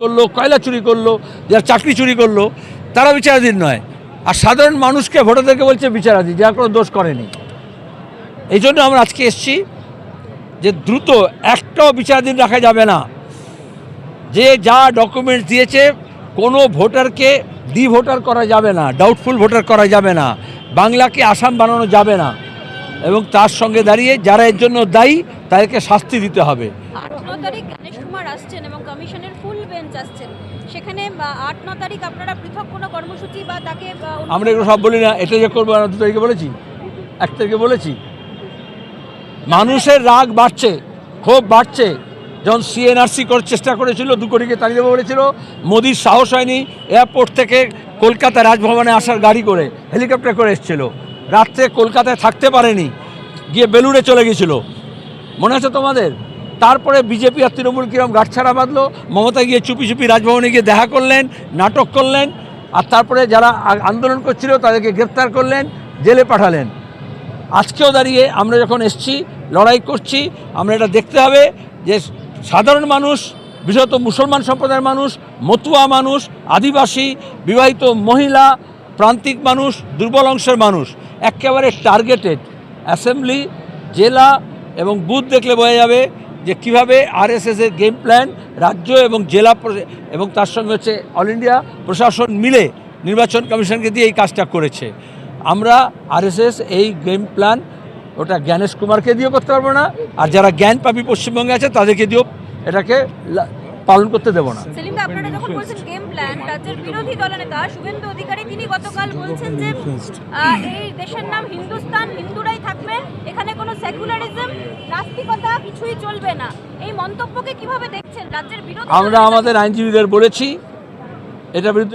করলো, কয়লা চুরি করলো, যারা চাকরি চুরি করলো তারা বিচারাধীন নয়, আর সাধারণ মানুষকে ভোটারদেরকে বলছে বিচারাধীন, যারা কোনো দোষ করেনি। এই জন্য আমরা আজকে এসেছি যে দ্রুত একটাও বিচারাধীন রাখা যাবে না। যে যা ডকুমেন্টস দিয়েছে কোনো ভোটারকে ভোটার করা যাবে না, ডাউটফুল ভোটার করা যাবে না, বাংলাকে আসাম বানানো যাবে না, এবং তার সঙ্গে দাঁড়িয়ে যারা এর জন্য দায়ী তাদেরকে শাস্তি দিতে হবে। 8-9 তারিখ গণেশ কুমার আসছেন এবং কমিশনের ফুল বেঞ্চ আসছেন, সেখানে 8-9 তারিখ আপনারা পৃথক কোনো কর্মসূচি বা তাকে আমরা এগুলো সব বলি না, এটা যে করবো 2 তারিখে বলেছি, 1 তারিখে বলেছি। মানুষের রাগ বাড়ছে, ক্ষোভ বাড়ছে। যখন সিএনআরসি করার চেষ্টা করেছিল, 2 কোটিকে তাড়িয়ে দেবো বলেছিল, মোদির সাহস হয়নি এয়ারপোর্ট থেকে কলকাতা রাজভবনে আসার গাড়ি করে, হেলিকপ্টার করে এসেছিল, রাত্রে কলকাতায় থাকতে পারেনি, গিয়ে বেলুড়ে চলে গেছিল, মনে আছে তোমাদের? তারপরে বিজেপি আর তৃণমূল কিরম গাঁটছাড়া বাঁধলো, মমতা গিয়ে চুপি চুপি রাজভবনে গিয়ে দেখা করলেন, নাটক করলেন, আর তারপরে যারা আন্দোলন করছিল তাদেরকে গ্রেপ্তার করলেন, জেলে পাঠালেন। আজকেও দাঁড়িয়ে আমরা যখন এসছি, লড়াই করছি, আমরা এটা দেখতে হবে যে সাধারণ মানুষ, বিশেষত মুসলমান সম্প্রদায়ের মানুষ, মতুয়া মানুষ, আদিবাসী, বিবাহিত মহিলা, প্রান্তিক মানুষ, দুর্বল অংশের মানুষ একেবারে টার্গেটেড। অ্যাসেম্বলি, জেলা এবং বুথ দেখলে বোঝা যাবে যে কীভাবে আরএসএসের গেম প্ল্যান রাজ্য এবং জেলা এবং তার সঙ্গে হচ্ছে অল ইন্ডিয়া প্রশাসন মিলে নির্বাচন কমিশনকে দিয়ে এই কাজটা করেছে। আমরা আরএসএস এই গেম প্ল্যান ওটা গণেশ কুমারকে দিয়েও করতে পারবো না, আর যারা জ্ঞান পাপী পশ্চিমবঙ্গে আছে তাদেরকে দিয়েও এটাকে পালন করতে দেবো না। সেলিম দা, আপনারা যখন বলছেন গেম প্ল্যান, রাজ্যের বিরোধী দলনেতা শুভেন্দু অধিকারী তিনি গতকাল বলছেন যে এই দেশের নাম হিন্দুস্তান, হিন্দুরাই থাকবে, এখানে কোনো সেকুলারিজম, নাস্তিকতা কিছুই চলবে না। এই মন্তব্যকে কিভাবে দেখছেন রাজ্যের বিরোধী? আমরা আমাদের আইনজীবীদের বলেছি, এটা বিরুদ্ধে